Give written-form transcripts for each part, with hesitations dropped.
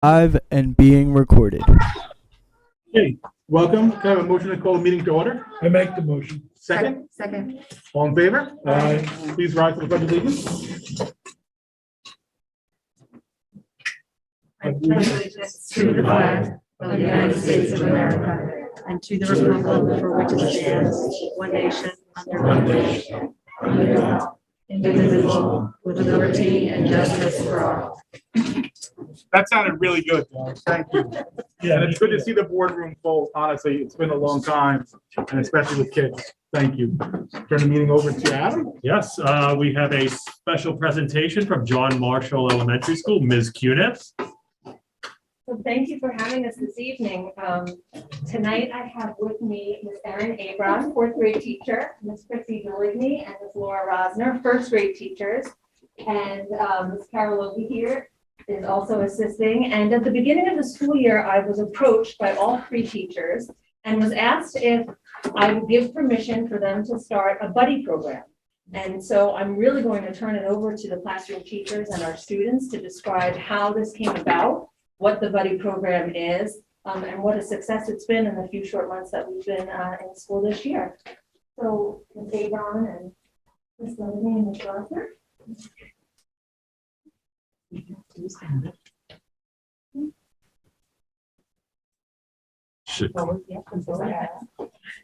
Live and being recorded. Hey, welcome. Can I have a motion to call the meeting to order? I make the motion. Second? Second. All in favor? Aye. Please rise for the pledge of allegiance. I pledge allegiance to the flag of the United States of America and to the republic for which it stands, one nation, under God, indivisible, with liberty and justice for all. That sounded really good, guys. Thank you. Yeah, And it's good to see the boardroom full. Honestly, it's been a long time, and especially with kids. Thank you. Turn the meeting over to Adam. Yes, we have a special presentation from John Marshall Elementary School, Ms. Cuniff. So thank you for having us this evening. Tonight I have with me Ms. Erin Abram, fourth grade teacher, Ms. Chrissy Deligny, and Ms. Laura Rosner, first grade teachers. And Ms. Carol Logie here is also assisting. And at the beginning of the school year, I was approached by all three teachers and was asked if I would give permission for them to start a buddy program. And so I'm really going to turn it over to the classroom teachers and our students to describe how this came about, what the buddy program is, and what a success it's been in the few short months that we've been in school this year. So Ms. Avon and Ms. Levine and Ms. Rosner.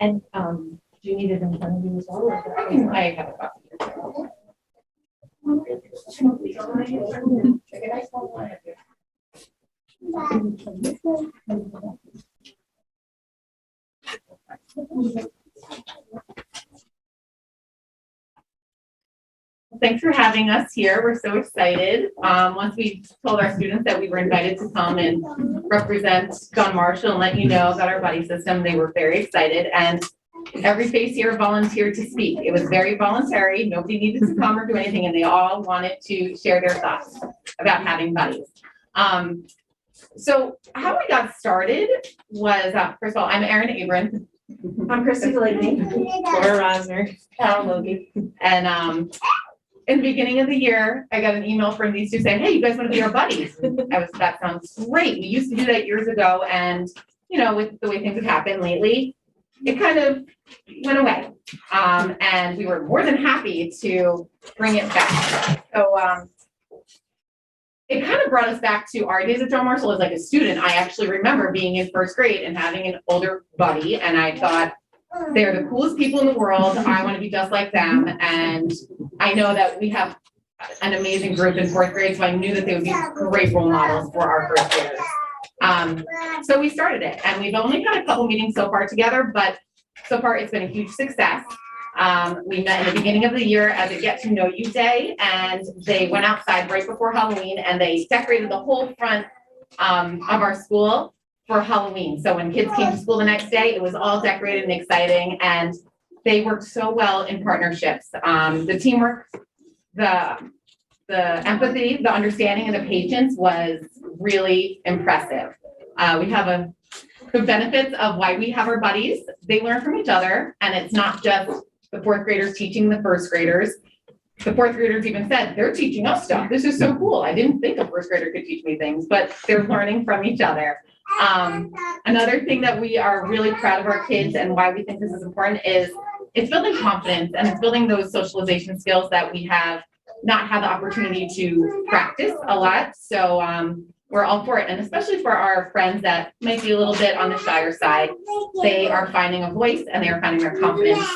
And do you need it in front of you as well? I have a copy. Thanks for having us here. We're so excited. Once we told our students that we were invited to come and represent John Marshall and let you know about our buddy system, they were very excited. And every face here volunteered to speak. It was very voluntary. Nobody needed to come or do anything, and they all wanted to share their thoughts about having buddies. So how we got started was, first of all, I'm Erin Abram. I'm Christy Deligny, Laura Rosner, Carol Logie, and in the beginning of the year, I got an email from these two saying, "Hey, you guys want to be our buddies?" That sounds great. We used to do that years ago, and you know, with the way things have happened lately, it kind of went away. And we were more than happy to bring it back. So it kind of brought us back to our days at John Marshall as like a student. I actually remember being in first grade and having an older buddy, and I thought, they're the coolest people in the world. I want to be just like them. And I know that we have an amazing group in fourth grade, so I knew that they would be great role models for our first graders. So we started it, and we've only had a couple meetings so far together, but so far it's been a huge success. We met in the beginning of the year as a get to know you day, and they went outside right before Halloween and they decorated the whole front of our school for Halloween. So when kids came to school the next day, it was all decorated and exciting, and they worked so well in partnerships. The teamwork, the empathy, the understanding, and the patience was really impressive. We have the benefits of why we have our buddies. They learn from each other, and it's not just the fourth graders teaching the first graders. The fourth graders even said, they're teaching us stuff. This is so cool. I didn't think a first grader could teach me things, but they're learning from each other. Another thing that we are really proud of our kids and why we think this is important is it's building confidence, and it's building those socialization skills that we have not had the opportunity to practice a lot. So we're all for it. And especially for our friends that might be a little bit on the shyer side, they are finding a voice and they are finding their confidence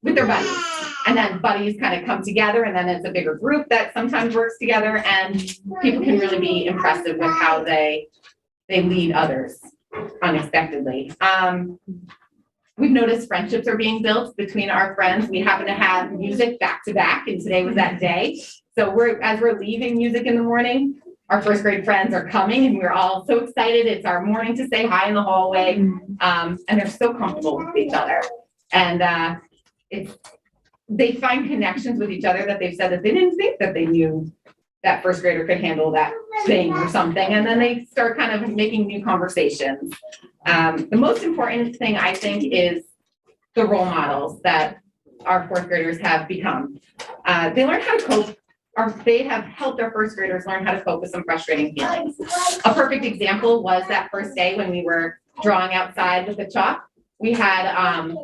with their buddies. And then buddies kind of come together, and then it's a bigger group that sometimes works together, and people can really be impressive with how they lead others unexpectedly. We've noticed friendships are being built between our friends. We happen to have music back to back, and today was that day. So as we're leaving music in the morning, our first grade friends are coming, and we're all so excited. It's our morning to say hi in the hallway, and they're so comfortable with each other. And they find connections with each other that they've said that they didn't think that they knew that first grader could handle that thing or something. And then they start kind of making new conversations. The most important thing, I think, is the role models that our fourth graders have become. They learn how to cope they have helped our first graders learn how to cope with some frustrating feelings. A perfect example was that first day when we were drawing outside with the chalk. We had,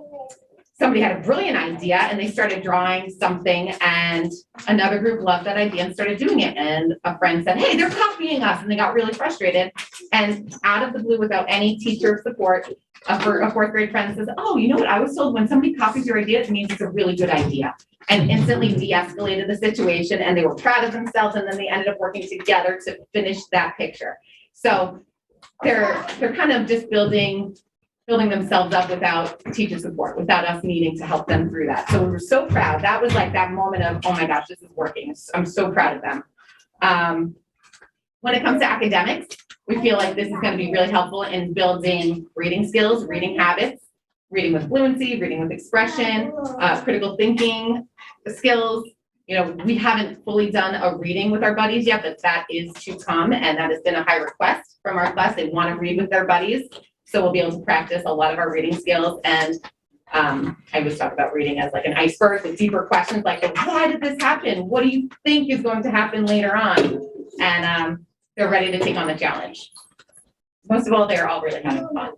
somebody had a brilliant idea and they started drawing something, and another group loved that idea and started doing it. And a friend said, hey, they're copying us. And they got really frustrated. And out of the blue, without any teacher support, a fourth grade friend says, oh, you know what? I was told when somebody copies your idea, it means it's a really good idea. And instantly de-escalated the situation, and they were proud of themselves. And then they ended up working together to finish that picture. So they're kind of just building themselves up without teacher support, without us needing to help them through that. So we were so proud. That was like that moment of, oh my gosh, this is working. I'm so proud of them. When it comes to academics, we feel like this is going to be really helpful in building reading skills, reading habits, reading with fluency, reading with expression, critical thinking skills. You know, we haven't fully done a reading with our buddies yet, but that is to come, and that has been a high request from our class. They want to read with their buddies. So we'll be able to practice a lot of our reading skills. And I always talk about reading as like an iceberg with deeper questions like, why did this happen? What do you think is going to happen later on? And they're ready to take on the challenge. Most of all, they're all really having fun.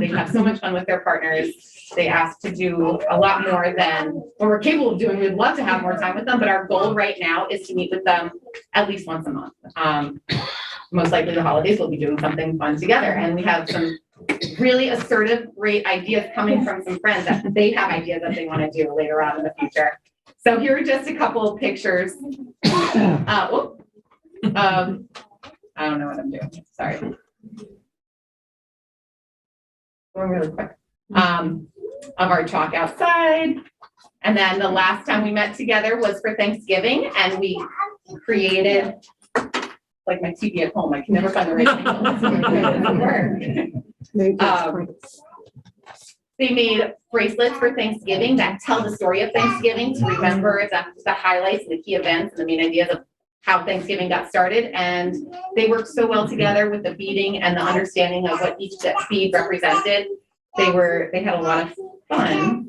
They have so much fun with their partners. They ask to do a lot more than what we're capable of doing. We'd love to have more time with them, but our goal right now is to meet with them at least once a month. Most likely the holidays we'll be doing something fun together. And we have some really assertive, great ideas coming from some friends that they have ideas that they want to do later on in the future. So here are just a couple of pictures. I don't know what I'm doing. Sorry. Going really quick. Of our talk outside. And then the last time we met together was for Thanksgiving, and we created, like my TV at home, I can never find the right thing. They made bracelets for Thanksgiving that tell the story of Thanksgiving, to remember the highlights and the key events and the main ideas of how Thanksgiving got started. And they worked so well together with the beading and the understanding of what each bead represented. They had a lot of fun.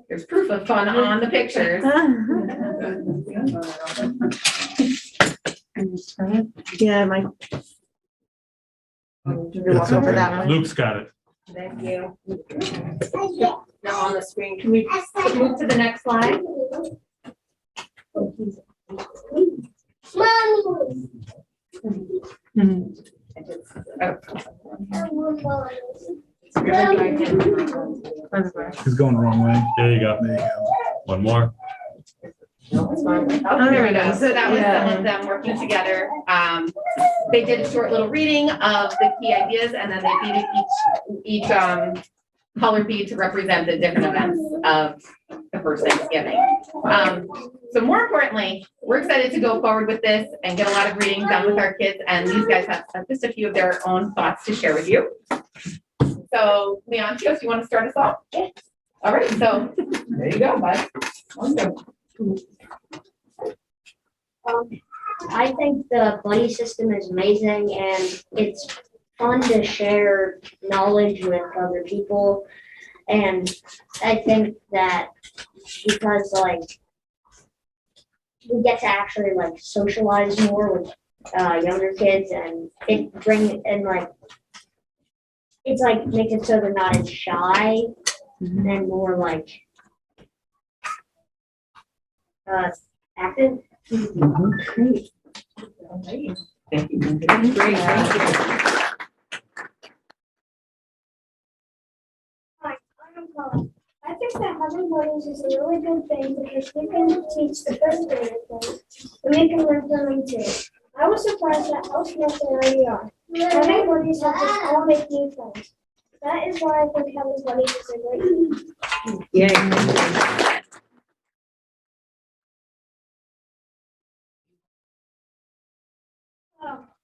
There's proof of fun on the pictures. Yeah, my. Walk over that one. Luke's got it. Thank you. Now on the screen, can we move to the next slide? He's going the wrong way. There you go. There you go. One more. Oh, there we go. So that was some of them working together. They did a short little reading of the key ideas, and then they beaded each color bead to represent the different events of the first Thanksgiving. So more importantly, we're excited to go forward with this and get a lot of reading done with our kids. And these guys have just a few of their own thoughts to share with you. So Leontios, you want to start us off? Yeah. All right. So there you go, bud. I think the buddy system is amazing, and it's fun to share knowledge with other people. And I think that because we get to actually socialize more with younger kids, and it it's makes it so they're not as shy and more active. Great. Thank you. That's great. Thank you. Hi, I'm Colin. I think that having buddies is a really good thing because we can teach the first grade things and they can learn something too. I was surprised at how smart they already are. Having buddies helps us all make new friends. That is why I think having buddies is a great thing. Yeah.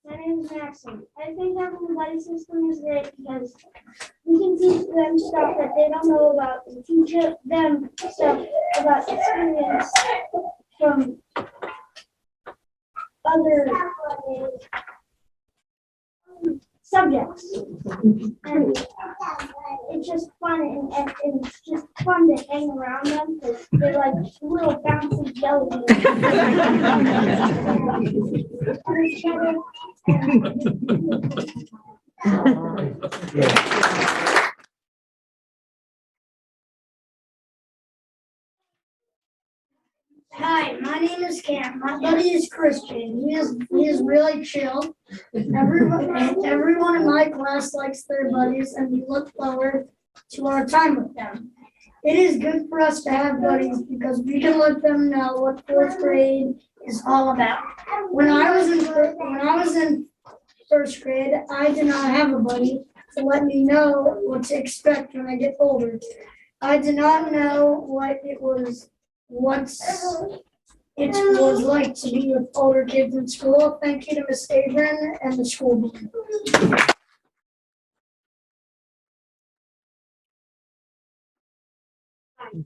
My name is Maxim. I think having a buddy system is great because we can teach them stuff that they don't know about and teach them stuff about experience from other subjects. And it it's just fun and it's just fun to hang around them because they're like little bouncy jelly beans. And each other, Hi, my name is Cam. My buddy is Christian. He is really chill. Everyone in my class likes their buddies, and we look forward to our time with them. It is good for us to have buddies because we can let them know what fourth grade is all about. When I was in first grade, I did not have a buddy to let me know what to expect when I get older. I did not know what it was like to be with older kids in school. Thank you to Miss Abram and the school board.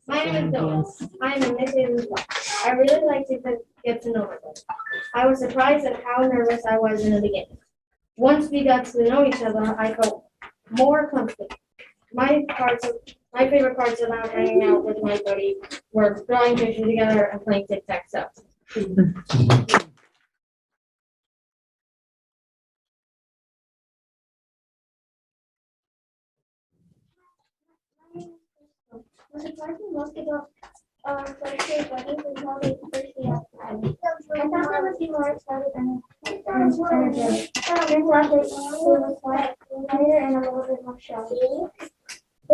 My name is Noah. I am in Miss Abram's class. I really like to get to know everybody. I was surprised at how nervous I was in the beginning. Once we got to know each other, I felt more comfortable. My favorite parts about hanging out with my buddy were drawing pictures together and playing tic-tac-toe. The surprising most about first grade buddies is how they first react. I thought they would be more excited and energetic. Then last they were quieter and a little bit more shy.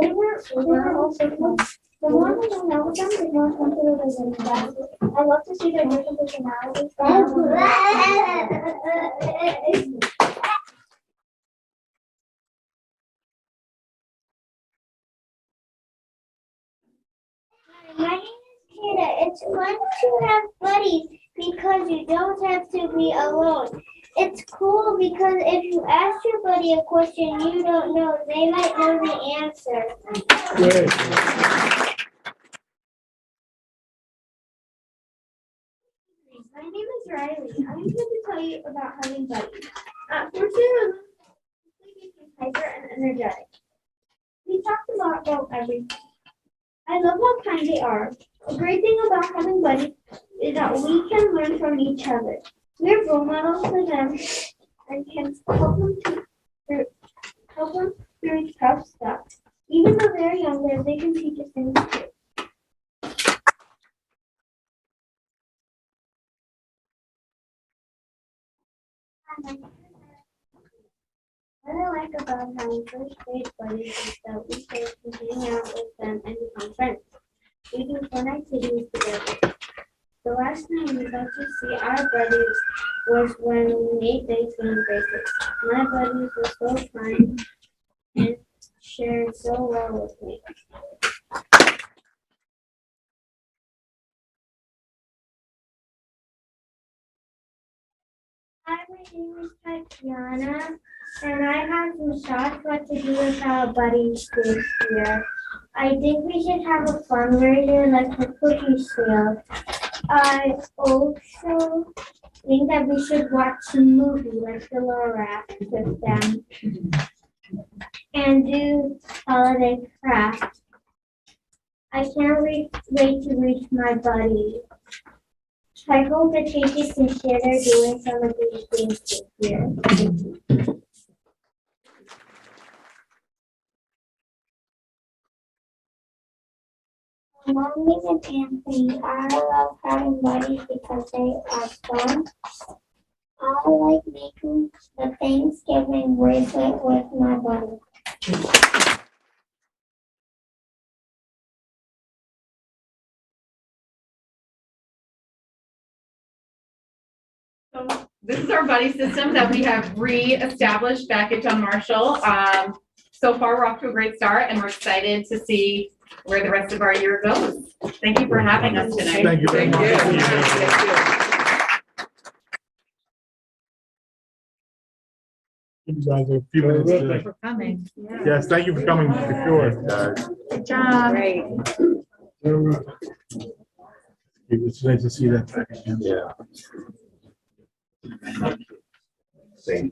They were also fun. The more I hang out with them, the more comfortable they get. I love to see their different personalities. My name is Kira. It's fun to have buddies because you don't have to be alone. It's cool because if you ask your buddy a question you don't know, they might know the answer. Good. My name is Riley. I'm here to tell you about having buddies. At first, we were hyper and energetic. We talked a lot about everything. I love how kind they are. The great thing about having buddies is that we can learn from each other. We're role models for them and can help them through tough stuff. Even though they're younger, they can teach us things too. What I like about having first grade buddies is that we get to hang out with them and become friends. We do fun activities together. The last time we got to see our buddies was when we made Thanksgiving bracelets. My buddies were so kind and shared so well with me. Hi, my name is Tatiana, and I have some thoughts what to do with our buddies this year. I think we should have a fundraiser like the cookie sale. I also think that we should watch a movie like the Lorax with them and do holiday crafts. I can't wait to reach my buddies. I hope the teachers consider doing some of these things this year. My name is Anthony. I love having buddies because they are fun. I like making the Thanksgiving bracelet with my buddy. So this is our buddy system that we have re-established back at John Marshall. So far, we're off to a great start, and we're excited to see where the rest of our year goes. Thank you for having us tonight. Thank you very much. You guys have a few minutes to- For coming. Yeah. Yes, thank you for coming, for sure. Good job. Great. It's nice to see that back again. Yeah. Same.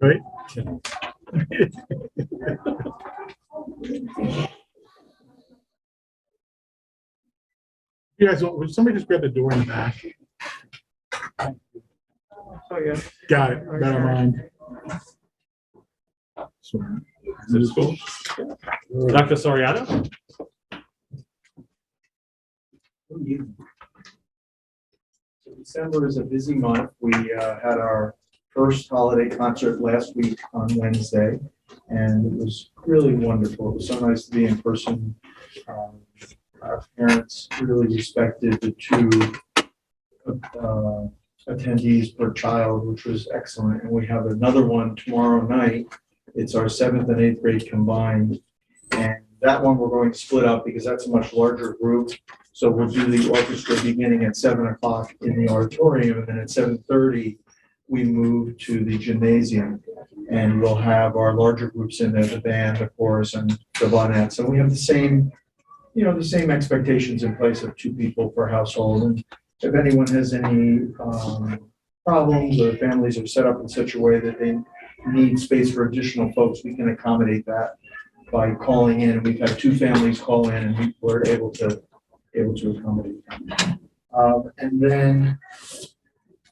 Right? You guys, would somebody just grab the door in the back? Oh, yeah. Got it. Never mind. Is it school? Dr. Soriano? December is a busy month. We had our first holiday concert last week on Wednesday, and it was really wonderful. It was so nice to be in person. Our parents really respected the two attendees per child, which was excellent. And we have another one tomorrow night. It's our 7th and 8th grade combined. And that one we're going to split up because that's a much larger group. So we'll do the orchestra beginning at 7 o'clock in the auditorium, and then at 7:30, we move to the gymnasium. And we'll have our larger groups in there, the band, the chorus, and the Vannettes. And we have the same expectations in place of 2 people per household. And if anyone has any problems, or families are set up in such a way that they need space for additional folks, we can accommodate that by calling in. We've had 2 families call in, and we were able to accommodate them. And then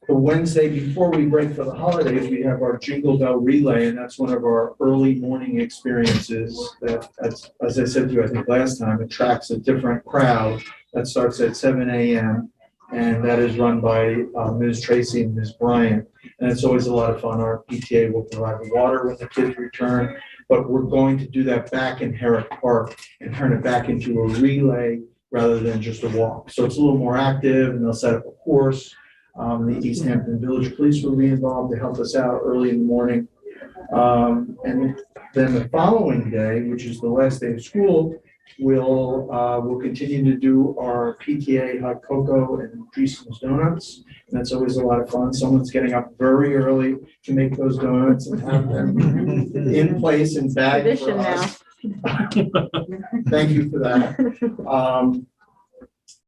the Wednesday before we break for the holidays, we have our Jingle Bell Relay, and that's one of our early morning experiences that, as I said to you, I think last time, attracts a different crowd. That starts at 7 a.m. and that is run by Ms. Tracy and Ms. Bryant. And it's always a lot of fun. Our PTA will provide the water when the kids return, but we're going to do that back in Herrick Park and turn it back into a relay rather than just a walk. So it's a little more active, and they'll set up a course. The East Hampton Village Police will be involved to help us out early in the morning. And then the following day, which is the last day of school, we'll continue to do our PTA hot cocoa and Dreesen's donuts. And that's always a lot of fun. Someone's getting up very early to make those donuts and have them in place and bagged for us. Thank you for that.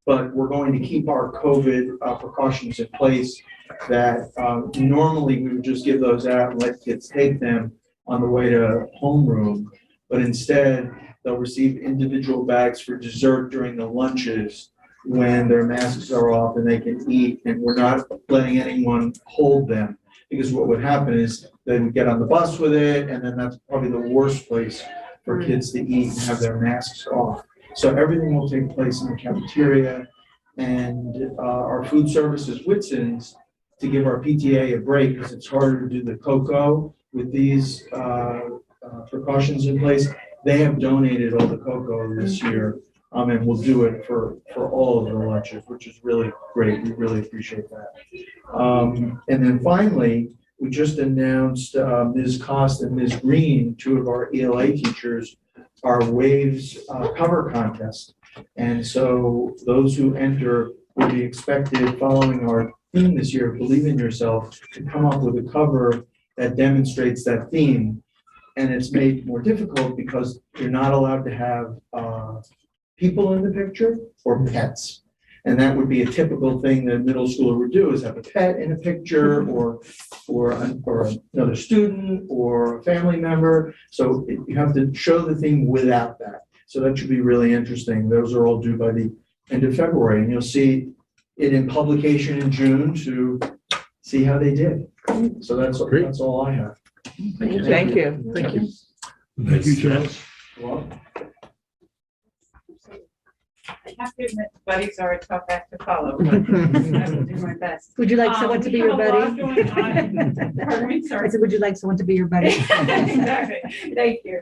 But we're going to keep our COVID precautions in place that normally we would just give those out and let kids take them on the way to homeroom. But instead, they'll receive individual bags for dessert during the lunches when their masks are off and they can eat, and we're not letting anyone hold them. Because what would happen is they would get on the bus with it, and then that's probably the worst place for kids to eat and have their masks off. So everything will take place in the cafeteria, and our food service is Whitson's to give our PTA a break because it's harder to do the cocoa with these precautions in place. They have donated all the cocoa this year, and we'll do it for all of the lunches, which is really great. We really appreciate that. And then finally, we just announced Ms. Cost and Ms. Green, 2 of our ELA teachers, our Waves cover contest. And so those who enter will be expected, following our theme this year, Believe in Yourself, to come up with a cover that demonstrates that theme. And it's made more difficult because you're not allowed to have people in the picture or pets. And that would be a typical thing that a middle schooler would do, is have a pet in a picture or another student or a family member. So you have to show the thing without that. So that should be really interesting. Those are all due by the end of February, and you'll see it in publication in June to see how they did. So that's all I have. Thank you. Thank you. Thank you, Charles. Well, I have to admit, buddies are a tough act to follow, but I will do my best. Would you like someone to be your buddy? Pardon me, sorry. I said, would you like someone to be your buddy? Exactly. Thank you.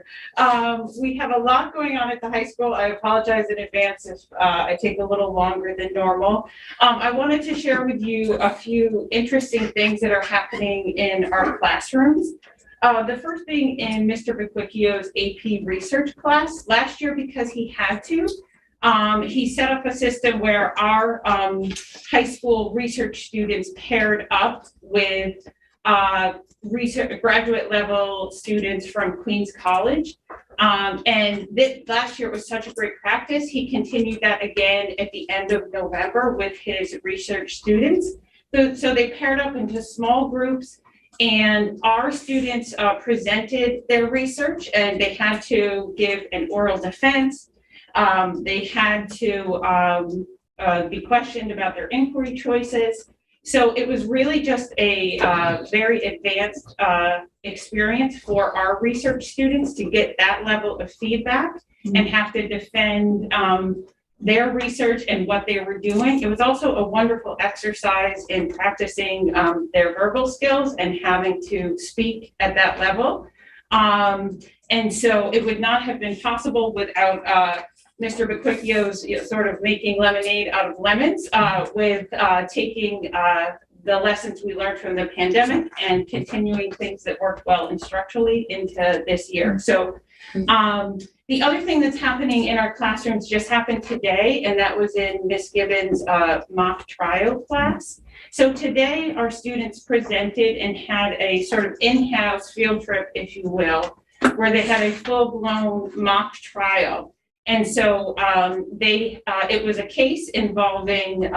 We have a lot going on at the high school. I apologize in advance if I take a little longer than normal. I wanted to share with you a few interesting things that are happening in our classrooms. The first thing in Mr. Vicquicchio's AP research class last year, because he had to, he set up a system where our high school research students paired up with research graduate level students from Queens College. And last year was such a great practice. He continued that again at the end of November with his research students. So they paired up into small groups, and our students presented their research, and they had to give an oral defense. They had to be questioned about their inquiry choices. So it was really just a very advanced experience for our research students to get that level of feedback and have to defend their research and what they were doing. It was also a wonderful exercise in practicing their verbal skills and having to speak at that level. And so it would not have been possible without Mr. Bequicchio's sort of making lemonade out of lemons with taking the lessons we learned from the pandemic and continuing things that worked well instructionally into this year. So the other thing that's happening in our classrooms just happened today, and that was in Miss Gibbons' mock trial class. So today our students presented and had a sort of in-house field trip, if you will, where they had a full-blown mock trial. And so it was a case involving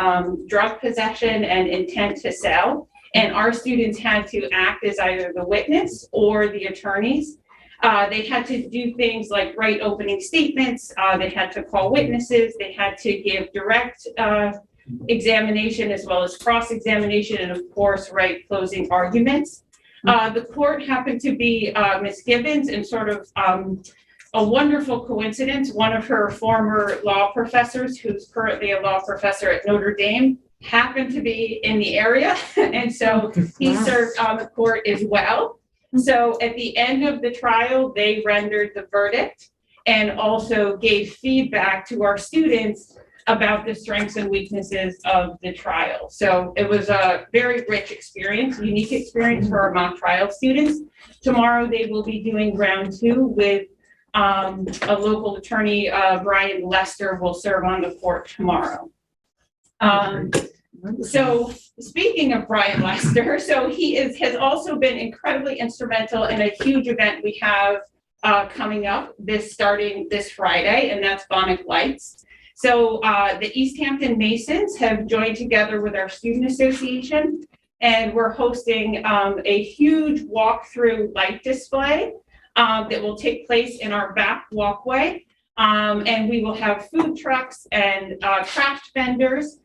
drug possession and intent to sell. And our students had to act as either the witness or the attorneys. They had to do things like write opening statements. They had to call witnesses. They had to give direct examination as well as cross-examination, and of course, write closing arguments. The court happened to be Miss Gibbons, and sort of a wonderful coincidence, one of her former law professors, who's currently a law professor at Notre Dame, happened to be in the area. And so he served on the court as well. So at the end of the trial, they rendered the verdict and also gave feedback to our students about the strengths and weaknesses of the trial. So it was a very rich experience, unique experience for our mock trial students. Tomorrow they will be doing round 2 with a local attorney, Brian Lester, will serve on the court tomorrow. So speaking of Brian Lester, so he has also been incredibly instrumental in a huge event we have coming up starting this Friday, and that's Bannock Lights. So the East Hampton Masons have joined together with our student association, and we're hosting a huge walkthrough light display that will take place in our back walkway. And we will have food trucks and craft vendors.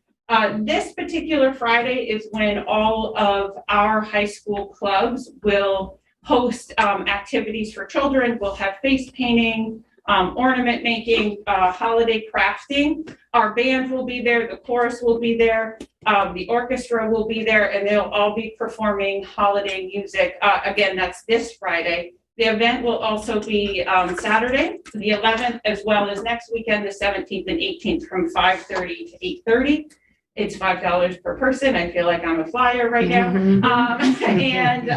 This particular Friday is when all of our high school clubs will host activities for children. We'll have face painting, ornament making, holiday crafting. Our band will be there, the chorus will be there, the orchestra will be there, and they'll all be performing holiday music. Again, that's this Friday. The event will also be Saturday, the 11th, as well as next weekend, the 17th and 18th, from 5:30 to 8:30. It's $5 per person. I feel like I'm a flyer right now. And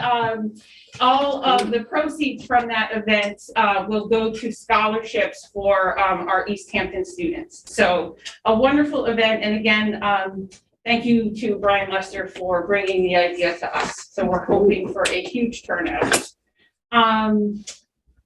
all of the proceeds from that event will go to scholarships for our East Hampton students. So a wonderful event. And again, thank you to Brian Lester for bringing the idea to us. So we're hoping for a huge turnout.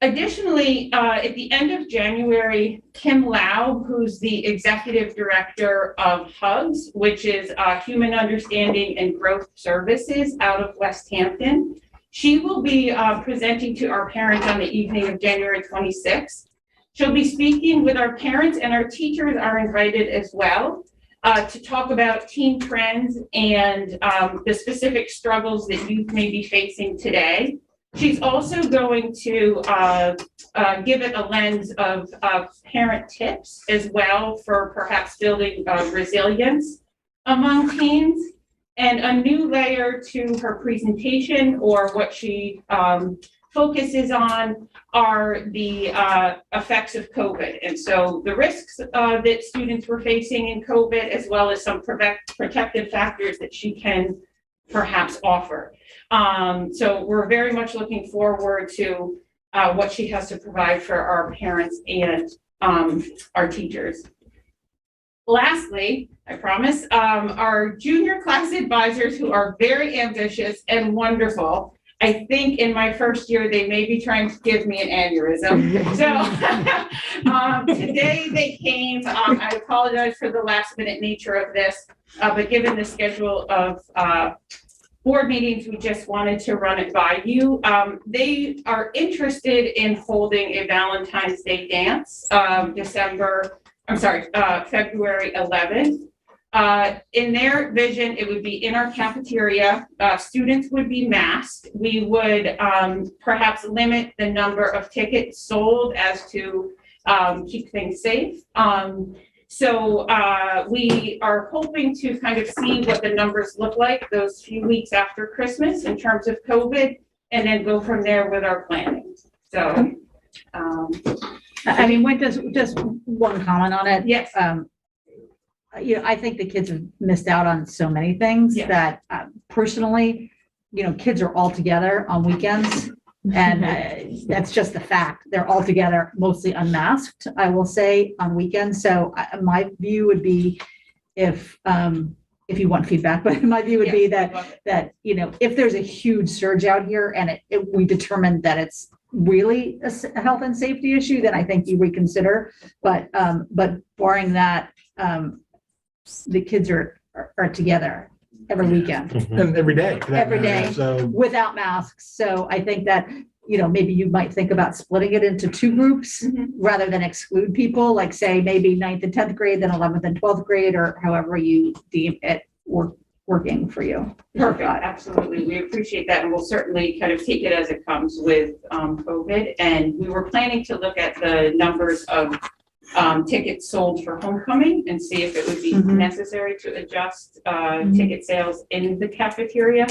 Additionally, at the end of January, Kim Lau, who's the executive director of HUGS, which is Human Understanding and Growth Services out of West Hampton, she will be presenting to our parents on the evening of January 26th. She'll be speaking with our parents, and our teachers are invited as well to talk about teen trends and the specific struggles that youth may be facing today. She's also going to give it a lens of parent tips as well for perhaps building resilience among teens, and a new layer to her presentation, or what she focuses on, are the effects of COVID. And so the risks that students were facing in COVID, as well as some protective factors that she can perhaps offer. So we're very much looking forward to what she has to provide for our parents and our teachers. lastly, I promise, our junior class advisors who are very ambitious and wonderful. I think in my first year, they may be trying to give me an aneurysm. So today they came, I apologize for the last minute nature of this, but given the schedule of board meetings, we just wanted to run it by you. They are interested in holding a Valentine's Day dance, February 11th. In their vision, it would be in our cafeteria. Students would be masked. We would perhaps limit the number of tickets sold as to keep things safe. So we are hoping to kind of see what the numbers look like those few weeks after Christmas in terms of COVID, and then go from there with our planning. So, I mean, when just one comment on it. Yes. You know, I think the kids have missed out on so many things Yeah. that personally, you know, kids are all together on weekends. And that's just the fact. They're all together, mostly unmasked, I will say, on weekends. So my view would be if you want feedback, but my view would be that, you know, if there's a huge surge out here and we determine that it's really a health and safety issue, then I think you reconsider. But barring that, the kids are together every weekend. And every day. for that Every matter, day. So, Without masks. So I think that, you know, maybe you might think about splitting it into two groups rather than exclude people, like say maybe 9th and 10th grade, then 11th and 12th grade, or however you deem it working for you. Perfect, absolutely. We appreciate that, and we'll certainly kind of take it as it comes with COVID. And we were planning to look at the numbers of tickets sold for homecoming and see if it would be necessary to adjust ticket sales in the cafeteria.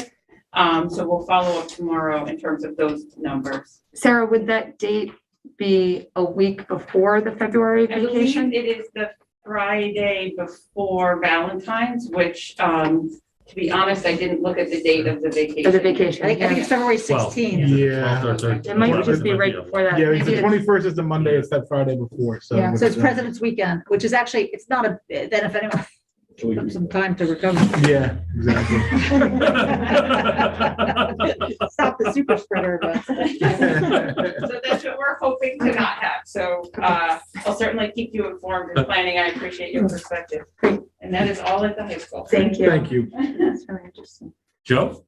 So we'll follow up tomorrow in terms of those numbers. Sarah, would that date be a week before the February I believe vacation? it is the Friday before Valentine's, which, to be honest, I didn't look at the date of the vacation. For the vacation? I think it's February 12. 16th. yeah. It might just be right before that. Yeah, it's the Maybe 21st is the Monday, it's that Friday before, so. Yeah, So it's President's Weekend, which is actually, it's not then if anyone took some time to recover. Yeah, exactly. Stop the super spreader events. So that's what we're hoping to not have. So I'll certainly keep you informed in planning. I appreciate your perspective. And that is all at the high school. Thank you. Thank you. That's really interesting. Joe?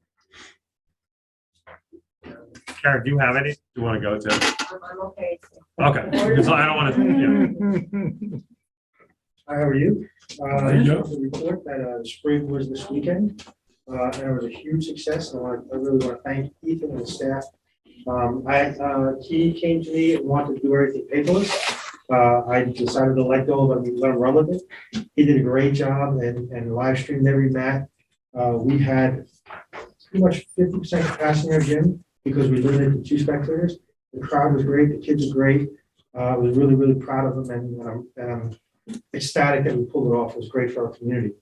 Karen, do you have any you want to go to? I'm okay. Okay, because I don't want to, Hi, how are you? Hey, Joe. The report that spring was this weekend, and it was a huge success. I really want to thank Ethan and the staff. He came to me and wanted to do everything paperless. I decided to let go of it and let him run with it. He did a great job and live streamed every mat. We had pretty much 50% capacity in our gym because we limited to 2 spectators. The crowd was great. The kids were great. I was really, really proud of them, and I'm ecstatic that we pulled it off. It was great for our community.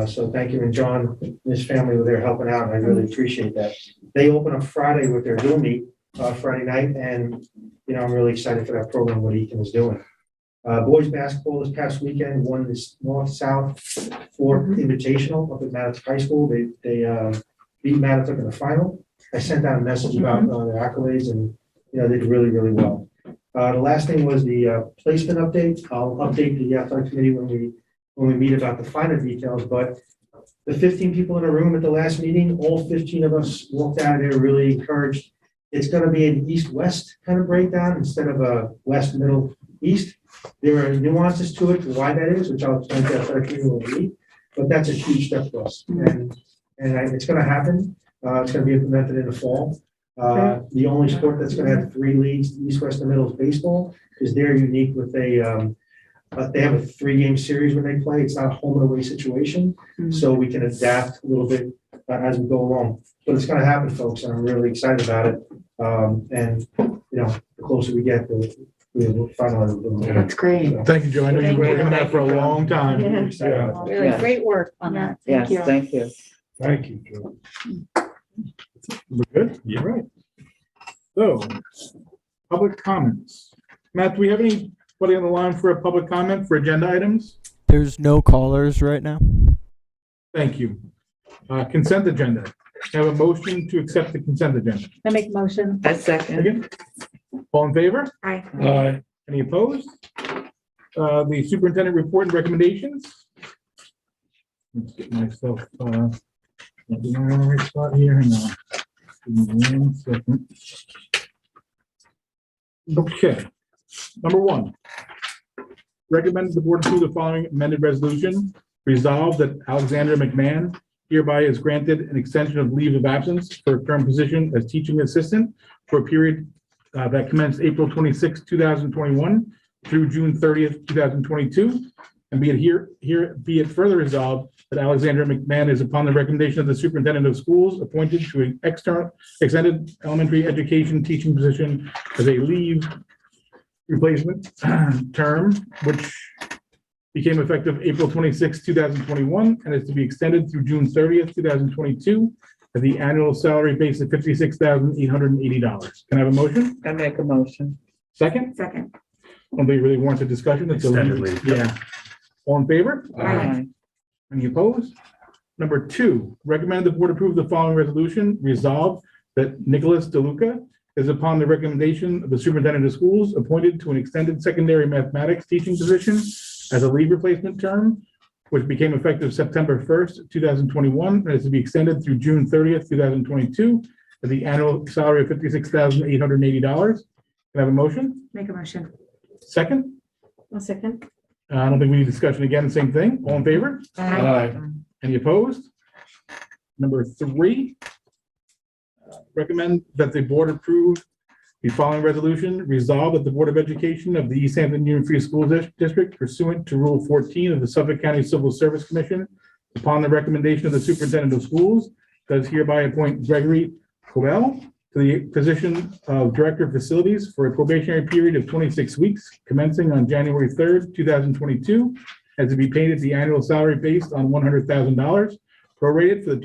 So thank you. And John and his family were there helping out. And I really appreciate that. They open up Friday with their dual meet Friday night. And, you know, I'm really excited for that program, what Ethan is doing. Boys basketball this past weekend won this North-South Fork Invitational up at Mattock High School. They beat Mattock in the final. I sent out a message about their accolades, and, you know, they did really, really well. The last thing was the placement update. I'll update the athletic committee when we meet about the finer details, but the 15 people in the room at the last meeting, all 15 of us walked out of there really encouraged. It's going to be an east-west kind of breakdown instead of a west, middle, east. There are nuances to it, why that is, which I'll explain to the athletic committee when we meet, but that's a huge step for us. And it's going to happen. It's going to be implemented in the fall. The only sport that's going to have 3 leagues, east, west, and middle, is baseball, because they're unique with they have a 3-game series when they play. It's not a home and away situation, so we can adapt a little bit as we go along. But it's going to happen, folks, and I'm really excited about it. And you know, the closer we get, we'll finalize it. That's great. Thank you, Joe. I know you've Thank been you. working on that for a long time. Yeah. Really excited about it. Really Yeah. great work on that. Thank you. Thank you. Thank you, Joe. We're good? Yeah. All right. So, public comments. Matt, do we have anybody on the line for a public comment for agenda items? There's no callers right now. Thank you. Consent agenda. I have a motion to accept the consent agenda. I make a motion. A second. Second. All in favor? Aye. Any opposed? The superintendent report and recommendations. Let's get myself, in the right spot here. Hang on. Give me 1 second. Okay. Number 1. Recommend the board approve the following amended resolution. Resolved that Alexandra McMahon hereby is granted an extension of leave of absence for a current position as teaching assistant for a period that commenced April 26, 2021 through June 30th, 2022. And be it further resolved that Alexandra McMahon is, upon the recommendation of the superintendent of schools, appointed to an extended elementary education teaching position as a leave replacement term, which became effective April 26, 2021, and is to be extended through June 30th, 2022, at the annual salary base of $56,880. Can I have a motion? I make a motion. Second? Second. Nobody really wants a discussion. It's a Extended leave. leave. Yeah. All in favor? Aye. Any opposed? Number 2, recommend the board approve the following resolution. Resolved that Nicholas DeLuca is, upon the recommendation of the superintendent of schools, appointed to an extended secondary mathematics teaching position as a leave replacement term, which became effective September 1st, 2021, and is to be extended through June 30th, 2022, at the annual salary of $56,880. Can I have a motion? Make a motion. Second? A second. I don't think we need discussion again, same thing. All in favor? Aye. Any opposed? Number 3, recommend that the board approve the following resolution. Resolve that the Board of Education of the East Hampton Union Free School District, pursuant to Rule 14 of the Suffolk County Civil Service Commission, upon the recommendation of the superintendent of schools, does hereby appoint Gregory Cobell to the position of Director of Facilities for a probationary period of 26 weeks, commencing on January 3rd, 2022, and to be paid at the annual salary based on $100,000, prorated for the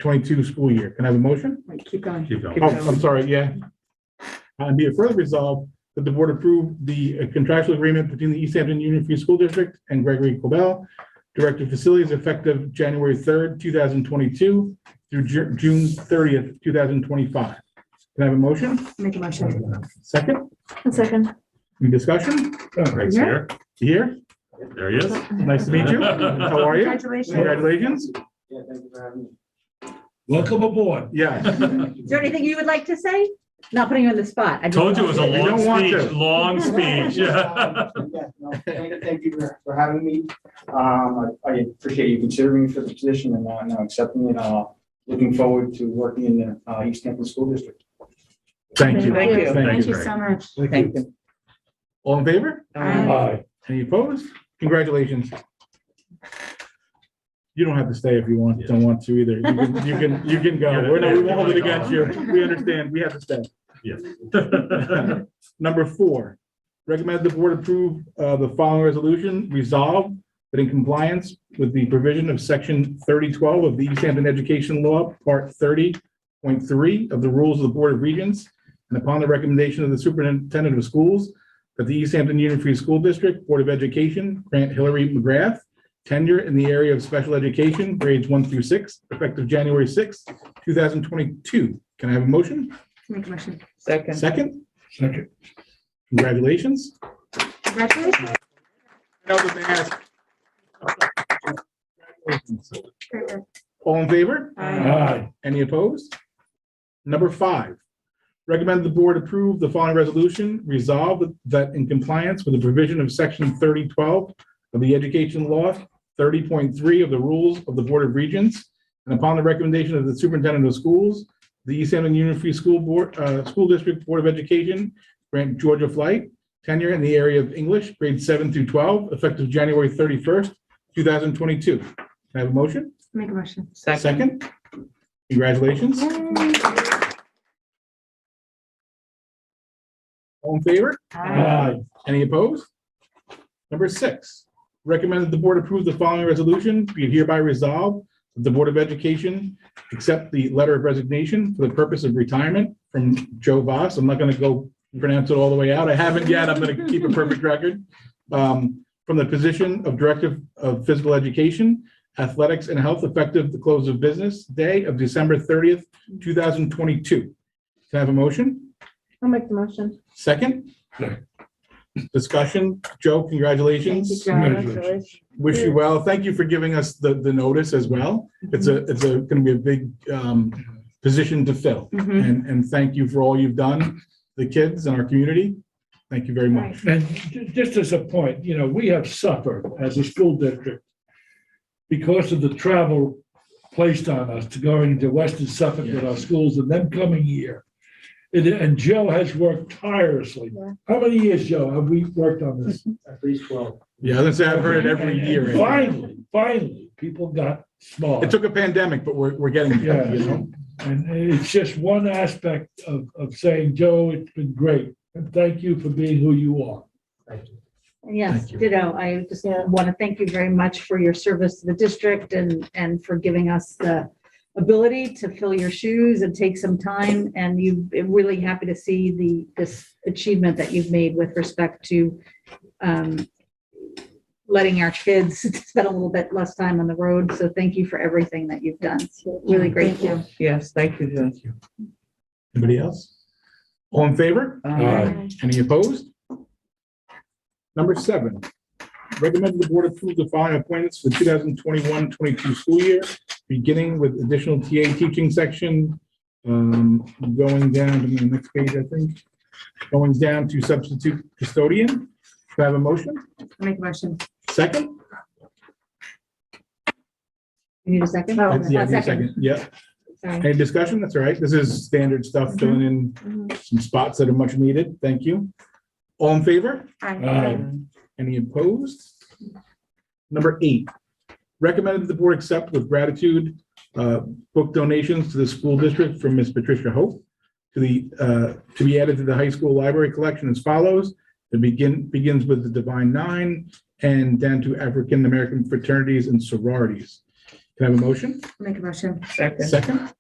2021-22 school year. Can I have a motion? Wait, keep going. Keep going. Oh, I'm sorry, yeah. And be it further resolved that the board approve the contractual agreement between the East Hampton Union Free School District and Gregory Cobell, Director of Facilities, effective January 3rd, 2022 through June 30th, 2025. Can I have a motion? Make a motion. Second? A second. Any discussion? Greg's here. Here? There he is. Nice to meet you. How are you? Congratulations. Congratulations. Yeah, thank you for having me. Welcome aboard. Yeah. Is there anything you would like to say? Not putting you on the spot. I just- Told you it was a You long don't want speech, to. long speech. Yeah, no, thank you for having me. I appreciate you considering me for the position and now accepting it. Looking forward to working in the East Hampton School District. Thank you. Thank you. Thank you, so Greg. much. Thank you. All in favor? Aye. Any opposed? Congratulations. You don't have to stay if you don't want to either. You can go. We won't hold it against you. We understand. We have to stay. Yes. Number 4, recommend the board approve the following resolution. Resolved that in compliance with the provision of section 3012 of the East Hampton Education Law, part 30.3 of the rules of the Board of Regents, and upon the recommendation of the superintendent of schools, that the East Hampton Union Free School District Board of Education grant Hillary McGrath tenure in the area of special education, grades 1 through 6, effective January 6, 2022. Can I have a motion? Make a motion. Second. Second? Second. Congratulations. Congratulations. I know that they asked. All in favor? Aye. Any opposed? Number 5, recommend the board approve the following resolution. Resolve that in compliance with the provision of section 3012 of the Education Law, 30.3 of the rules of the Board of Regents, and upon the recommendation of the superintendent of schools, the East Hampton Union Free School District Board of Education grant Georgia Flight tenure in the area of English, grades 7 through 12, effective January 31st, 2022. Can I have a motion? Make a motion. Second? Congratulations. All in favor? Aye. Any opposed? Number 6, recommend that the board approve the following resolution. Be it hereby resolved that the Board of Education accept the letter of resignation for the purpose of retirement from Joe Voss. I'm not going to go pronounce it all the way out. I haven't yet. I'm going to keep a perfect record. from the position of Director of Physical Education, Athletics and Health effective the close of business day of December 30th, 2022. Can I have a motion? I'll make the motion. Second? Discussion. Joe, congratulations. Congratulations. Wish you well. Thank you for giving us the notice as well. It's going to be a big position to fill. And thank you for all you've done, the kids and our community. Thank you very much. And just as a point, we have suffered as a school district because of the travel placed on us to going to Western Suffolk with our schools and then coming here. And Joe has worked tirelessly. How many years, Joe, have we worked on this? At least 12. Yeah, I've heard it every year. Finally, people got smart. It took a pandemic, but we're getting there, And it's just one aspect of saying, Joe, it's been great. And thank you for being who you are. Yes, Thank you. ditto. I just want to thank you very much for your service to the district and for giving us the ability to fill your shoes and take some time. And you've been really happy to see this achievement that you've made with respect to letting our kids spend a little bit less time on the road. So thank you for everything that you've done. It's really great. Thank you. Yes, thank you, Jen. Anybody else? All in favor? Aye. Any opposed? Number 7, recommend the board approve the following appointments for the 2021-22 school year, beginning with additional TA teaching section, going down to the next page, I think, going down to substitute custodian. Do I have a motion? Make a motion. Second? You need a second? Oh, Yeah, I need a second. Yeah. Sorry. Any discussion? That's all right. This is standard stuff, filling in some spots that are much needed. Thank you. All in favor? Aye. Any opposed? Number 8, recommended that the board accept with gratitude book donations to the school district from Ms. Patricia Hope to be added to the high school library collection as follows. It begins with the Divine Nine and down to African American fraternities and sororities. Can I have a motion? Make a motion. Second. Second.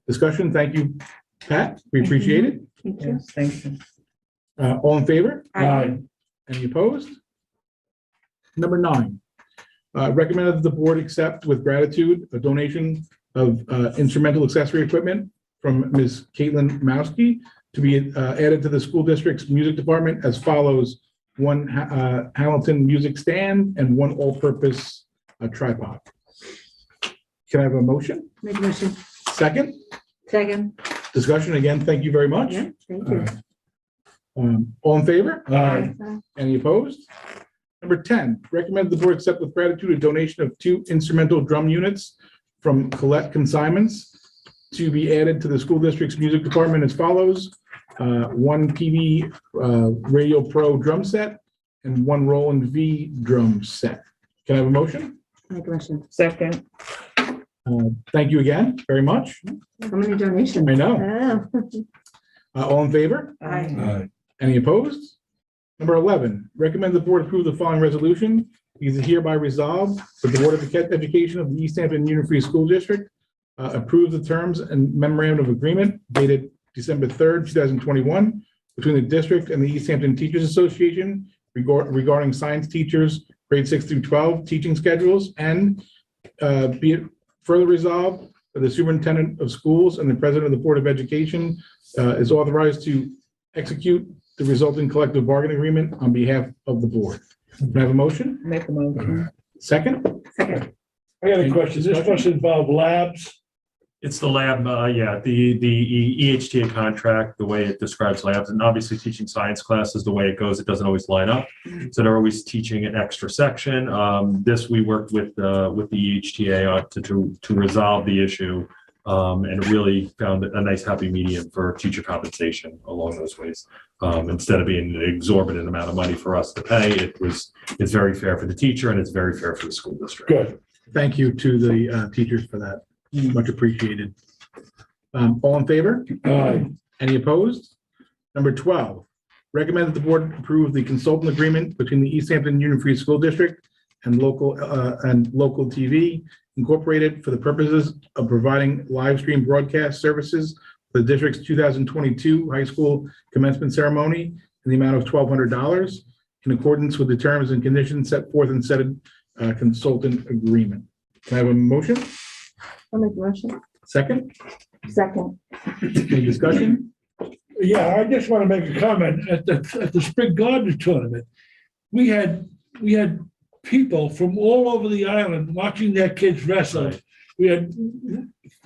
Discussion. Thank you, Pat. We appreciate it. Thank you. Yes, thank you. All in favor? Aye. Any opposed? Number 9, recommended that the board accept with gratitude a donation of instrumental accessory equipment from Ms. Caitlin Mowski to be added to the school district's music department as follows: 1 Hamilton music stand and 1 all-purpose tripod. Can I have a motion? Make a motion. Second? Second. Discussion again. Thank you very much. Yeah, thank you. All in favor? Aye. Any opposed? Number 10, recommend the board accept with gratitude a donation of 2 instrumental drum units from Colette Consignments to be added to the school district's music department as follows: 1 PV Radio Pro drum set and 1 Roland V drum set. Can I have a motion? Make a motion. Second. Thank you again very much. How many donations? I know. All in favor? Aye. Any opposed? Number 11, recommend the board approve the following resolution. It is hereby resolved that the Board of Education of the East Hampton Union Free School District approve the terms and memorandum of agreement dated December 3rd, 2021, between the district and the East Hampton Teachers Association regarding science teachers, grade 6 through 12 teaching schedules, and be it further resolved that the superintendent of schools and the president of the Board of Education is authorized to execute the resulting collective bargaining agreement on behalf of the board. Can I have a motion? Make a motion. Second? Second. I got a question. This must involve labs. It's the lab, the EHTA contract, the way it describes labs, and obviously teaching science classes, the way it goes, it doesn't always line up. So they're always teaching an extra section. This, we worked with the EHTA to resolve the ηση and really found a nice happy medium for teacher compensation along those ways. Instead of being an exorbitant amount of money for us to pay, it's very fair for the teacher and it's very fair for the school district. Good. Thank you to the teachers for that. Much appreciated. All in favor? Aye. Any opposed? Number 12, recommend that the board approve the consultant agreement between the East Hampton Union Free School District and local TV Incorporated for the purposes of providing live stream broadcast services for the district's 2022 high school commencement ceremony in the amount of $1,200 in accordance with the terms and conditions set forth in said consultant agreement. Can I have a motion? I'll make the motion. Second? Second. Any discussion? Yeah, I just want to make a comment. At the Spring Garden Tournament, we had people from all over the island watching their kids wrestle. Right. We had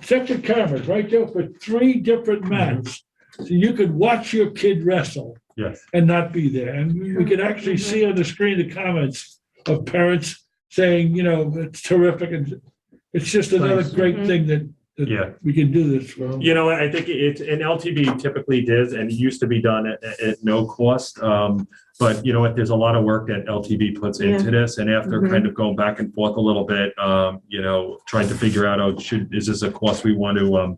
separate cameras right there for 3 different mats. So you could watch your kid wrestle Yes. and not be there. And we could actually see on the screen the comments of parents saying, it's terrific. And it's just another Nice. great thing that Yeah. we can do this for. I think it's, and LTV typically does, and it used to be done at no cost. But you know what, there's a lot of work that LTV puts into this, and after kind of going back and forth a little bit, trying to figure out, is this a cost we want to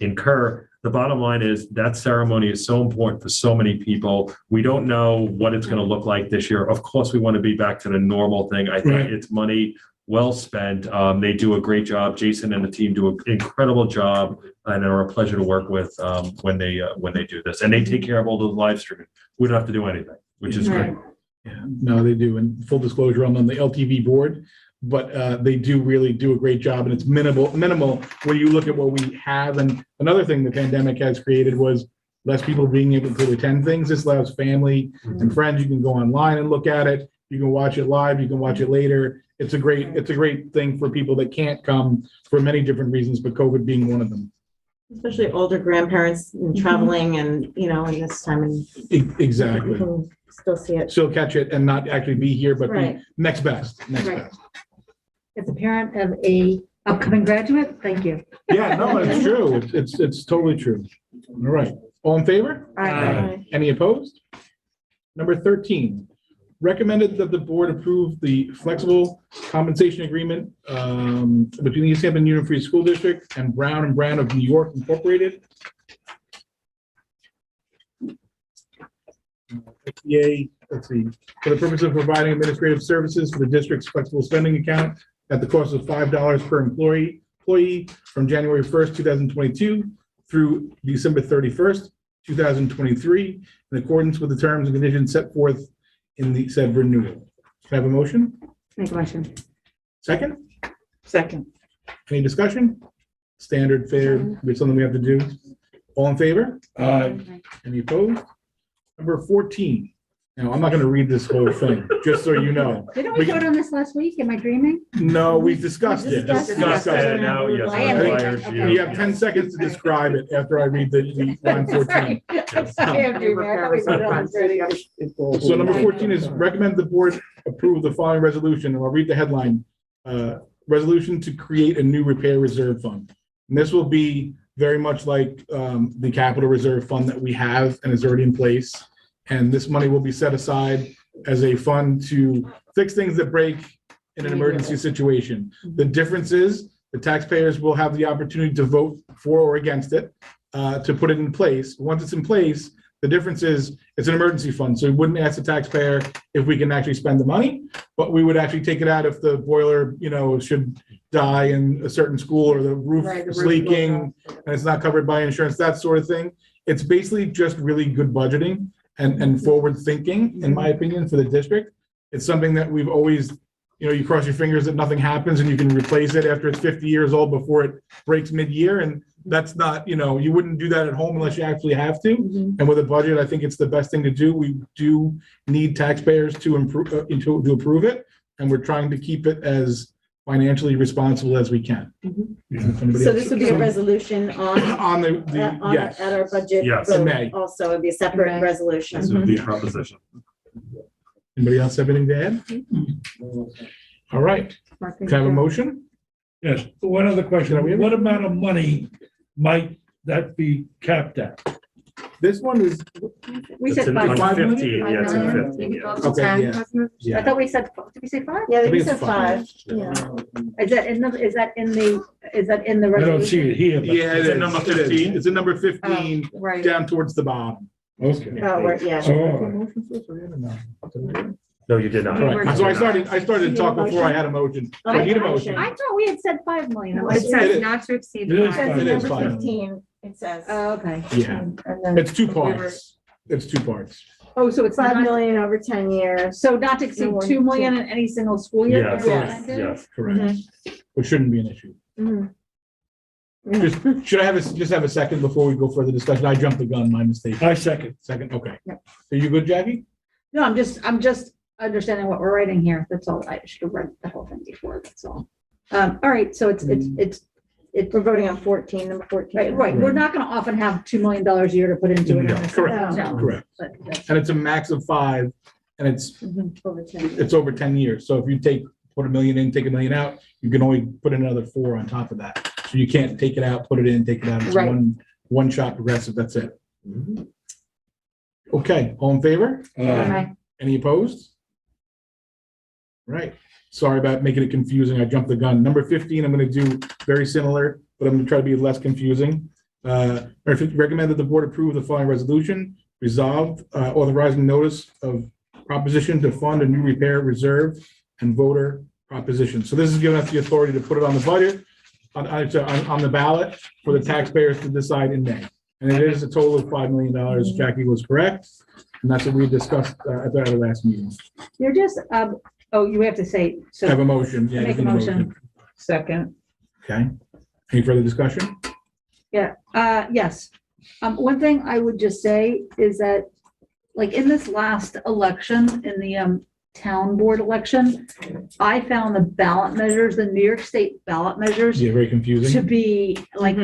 incur? The bottom line is that ceremony is so important for so many people. We don't know what it's going to look like this year. Of course, we want to be back to the normal thing. I think Right. it's money well spent. They do a great job. Jason and the team do an incredible job, and are a pleasure to work with when they do this. And they take care of all the live streaming. We don't have to do anything, which is great. Yeah, no, they do. And full disclosure, I'm on the LTV board, but they do really do a great job, and it's minimal when you look at what we have. And another thing the pandemic has created was less people being able to attend things. This allows family and friends. You can go online and look at it. You can watch it live. You can watch it later. It's a great thing for people that can't come for many different reasons, but COVID being one of them. Especially older grandparents and traveling and, in this time and Exactly. you can still see it. Still catch it and not actually be here, but Right. be next best. Right. As a parent of a upcoming graduate, thank you. Yeah, no, it's true. It's totally true. All right. All in favor? Aye. Any opposed? Number 13, recommended that the board approve the flexible compensation agreement between the East Hampton Union Free School District and Brown and Brown of New York Incorporated. FBA, let's see, for the purpose of providing administrative services for the district's flexible spending account at the cost of $5 per employee from January 1st, 2022 through December 31st, 2023, in accordance with the terms and conditions set forth in the said renewal. Can I have a motion? Make a motion. Second? Second. Any discussion? Standard fare, it's something we have to do. All in favor? Any opposed? Number 14. Now, I'm not going to read this whole thing, just so you know. Didn't we vote on this last week? Am I dreaming? No, we discussed it. Discussed it, now, yes, I am requires dreaming. You have 10 seconds to describe it after I read the line 14. Sorry. I am dreaming. I thought we voted on this. So number 14 is recommend the board approve the following resolution, and I'll read the headline. Resolution to create a new repair reserve fund. And this will be very much like the capital reserve fund that we have and is already in place. And this money will be set aside as a fund to fix things that break in an emergency situation. The difference is the taxpayers will have the opportunity to vote for or against it to put it in place. Once it's in place, the difference is it's an emergency fund. So we wouldn't ask the taxpayer if we can actually spend the money, but we would actually take it out if the boiler, should die in a certain school or the roof is leaking and it's not covered by insurance, that sort of thing. It's basically just really good budgeting and forward thinking, in my opinion, for the district. It's something that we've always, you cross your fingers that nothing happens and you can replace it after it's 50 years old before it breaks mid-year. And that's not, you wouldn't do that at home unless you actually have to. And with a budget, I think it's the best thing to do. We do need taxpayers to approve it. And we're trying to keep it as financially responsible as we can. So this would be a resolution On yes. at our budget. Yes. vote. In May. Also, it'd be a separate resolution. This would be a proposition. Anybody else have anything to add? All right. Can I have a motion? Yes, one other question. What amount of money might that be capped at? This one is, We It's said in five. 150, yeah, it's in 50. okay, yeah. I Yeah. thought we said, did we say 5? Yeah, I they think said it's five. 5. Yeah. Is that in the I resolution? don't see it here. but- Yeah, Is it number 15? It's in number 15, Right. down towards the bottom. Okay. Yeah. Oh, No, you did not. All right, so I started to talk before I had a motion. So I need a motion. I thought we had said 5 million. No, It It says is. not to exceed It is 5. fine. It is Number fine. 15, it says. Oh, okay. Yeah, And then it's two we were- parts. It's two parts. Oh, so it's 5 not, million over 10 years. so not to exceed No more 2 million in any single school year? Yes, Yes. yes. Correct. Which shouldn't be an issue. Mhm. Should I have a second before we go further discussion? I jumped the gun, my mistake. I second. Second, okay. Yep. Are you good, Jackie? No, I'm just understanding what we're writing here. That's all. I should have read the whole thing before. That's all. All right, so it's We're voting on 14, number 14. right. We're not gonna often have $2 million a year to put into it. No, correct, No. correct. But that's- And it's a max of 5, and it's Over 10. it's over 10 years. So if you put $1 million in, take $1 million out, you can only put in another 4 on top of that. So you can't take it out, put it in, take it out. It's Right. one shot progressive, that's it. Okay, all in favor? Okay. Any opposed? Right. Sorry about making it confusing. I jumped the gun. Number 15, I'm gonna do very similar, but I'm gonna try to be less confusing. Recommend that the board approve the following resolution. Resolved, authorizing notice of proposition to fund a new repair reserve and voter proposition. So this is giving us the authority to put it on the budget, on the ballot for the taxpayers to decide in May. And it is a total of $5 million. Jackie was correct. And that's what we discussed at the last meeting. You're just, oh, you have to say, I have so a motion. Yeah, make a motion. Second. Okay. Any further discussion? Yeah, yes. One thing I would just say is that, like, in this last election, in the town board election, I found the ballot measures, the New York State ballot measures, Yeah, very to confusing. be like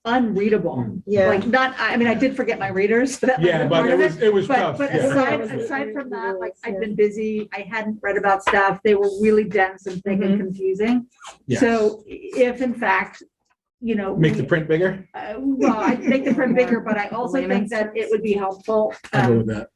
unreadable. Yeah. Like, not, I mean, I did forget my readers. So that might Yeah, be but part it of was, it was But, tough. but Yeah. aside from that, like, I've been busy, I hadn't read about stuff, they were really dense and thick and confusing. Yes. So if in fact, you know. Make the print bigger? Well, I make the print bigger, but I also think that it would be helpful I'll go with that.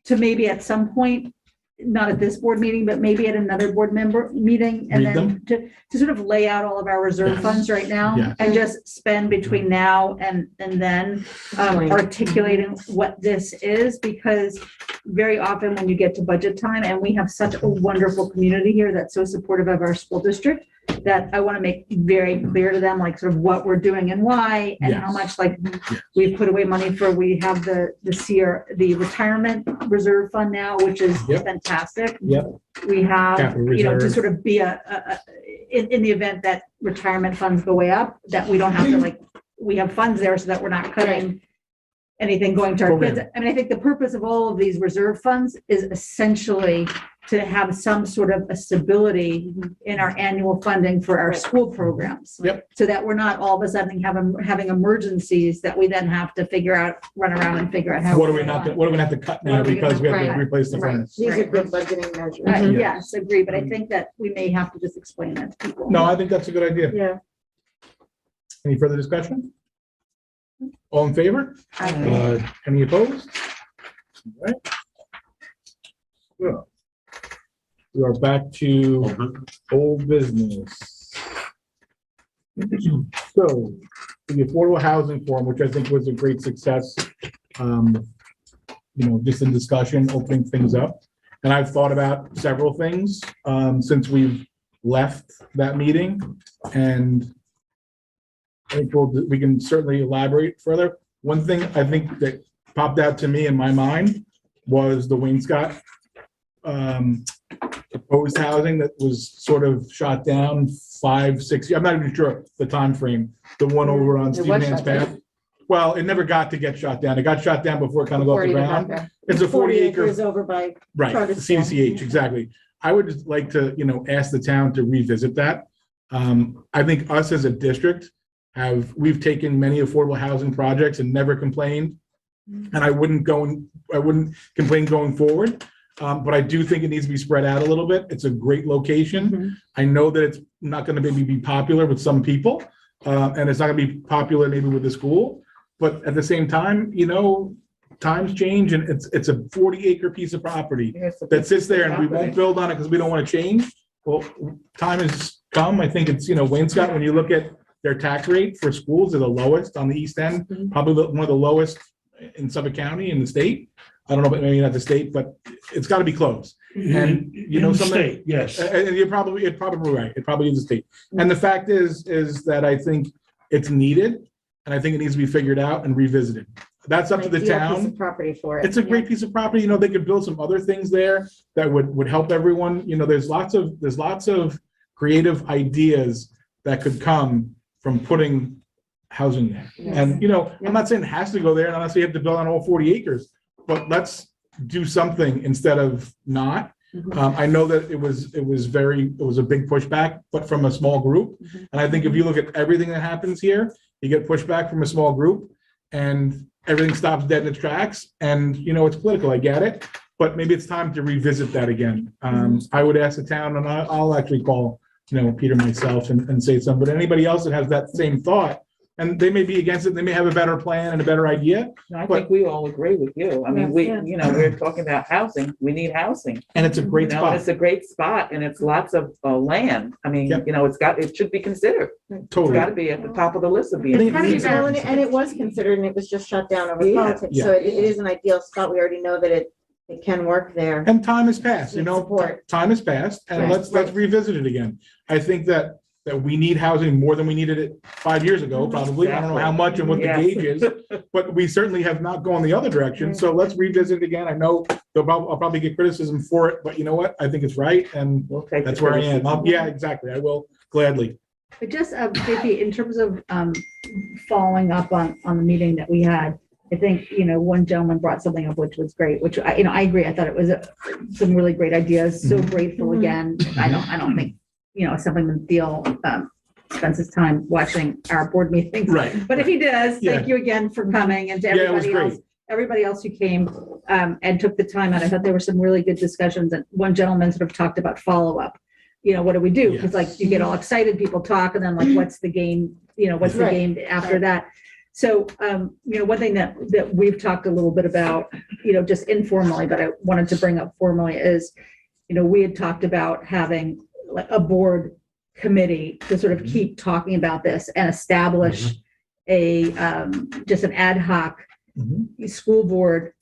to maybe at some point, not at this board meeting, but maybe at another board member meeting, and Read then to sort of lay out all of our reserve Yes. funds right now, Yes. and just spend between now and then articulating what this is, because very often when you get to budget time, and we have such a wonderful community here that's so supportive of our school district, that I want to make very clear to them, like, sort of what we're doing and why, and how Yes. much, like, we've put away money for, we have the retirement reserve fund now, which is Yep. fantastic. Yep. We have, Capital you know, to reserve. sort of be in the event that retirement funds go way up, that we don't have to, like, we have funds there so that we're not cutting anything going to our kids. Program. I mean, I think the purpose of all of these reserve funds is essentially to have some sort of a stability in our annual funding for our school programs. Yep. So that we're not all of a sudden having emergencies that we then have to run around and figure out how. What are we gonna have to cut now What are we because we have to Right. replace the furnace? These are good budgeting measures. Mhm. Yes, agree, but I think that we may have to just explain that to people. No, I think that's a good idea. Yeah. Any further discussion? All in favor? Any opposed? All right. Good. We are back to old business. So, the Affordable Housing Forum, which I think was a great success, just in discussion, opening things up. And I've thought about several things since we've left that meeting, and I think we can certainly elaborate further. One thing I think that popped out to me in my mind was the Wainscott proposed housing that was sort of shot down 5-6 years. I'm not even sure the time frame. The one over on Steve Hand's Path. Well, it never got to get shot down. It got shot down before it kind of got off the ground. It's a 40 acre. acres over by. Right, Charter school. CDCH, exactly. I would just like to, ask the town to revisit that. I think us as a district we've taken many affordable housing projects and never complained. And I wouldn't complain going forward. But I do think it needs to be spread out a little bit. It's a great location. I know that it's not going to maybe be popular with some people, and it's not going to be popular maybe with the school. But at the same time, times change, and it's a 40 acre piece of property that sits there, and we won't build on it because we don't want to change. Well, time has come. I think it's, Wainscott, when you look at their tax rate for schools, they're the lowest on the East End, probably one of the lowest in Suffolk County in the state. I don't know, but maybe not the state, but it's got to be close. And In the state, yes. And you're probably right. It probably is the state. And the fact is that I think it's needed. and I think it needs to be figured out and revisited. That's up to the Ideal piece town. of property for it. It's a great piece of property, they could build some other things there that would help everyone, there's lots of creative ideas that could come from putting housing there. And, I'm not saying it has to go there, and I'm not saying you have to build on all 40 acres, but let's do something instead of not. I know that it was a big pushback, but from a small group. And I think if you look at everything that happens here, you get pushback from a small group and everything stops dead in its tracks. And, it's political, I get it, but maybe it's time to revisit that again. I would ask the town, and I'll actually call, Peter myself and say something, but anybody else that has that same thought, and they may be against it, they may have a better plan and a better idea. I But- think we all agree with you. I mean, we're talking about housing. We need housing. And it's a great And spot, it's a great spot and it's lots of land. I mean, Yep. it should be considered. It's totally. got to be at the top of the list of being. It Well, needs to be. and it was considered and it was just shut down over Yeah. politics. So it is an ideal spot. We already know that it can work there. And time has passed, With support. time has passed, and Right, let's right. revisit it again. I think that we need housing more than we needed it 5 years ago, probably. I don't know how much and what the Yes. gauge is, but we certainly have not gone the other direction. So let's revisit it again. I know I'll probably get criticism for it, but you know what? I think it's right, and We'll take that's the where I am. criticism. Yeah, exactly. I will gladly. But just, JP, in terms of following up on the meeting that we had, I think, one gentleman brought something up, which was great, which I agree. I thought it was some really great ideas. So grateful again. I don't think, Assemblyman Thiel spends his time watching our board meetings. Right. But if he does, Yeah. thank you again for coming, and to Yeah, it was everybody else. great. Everybody else who came and took the time out. I thought there were some really good discussions, and one gentleman sort of talked about follow-up. What do we do? Because like you get all excited, people talk, and then like, what's the game? What's the Right. game after that? So, one thing that we've talked a little bit about, just informally, but I wanted to bring up formally is, we had talked about having like a board committee to sort of keep talking about this and establish just an ad hoc school board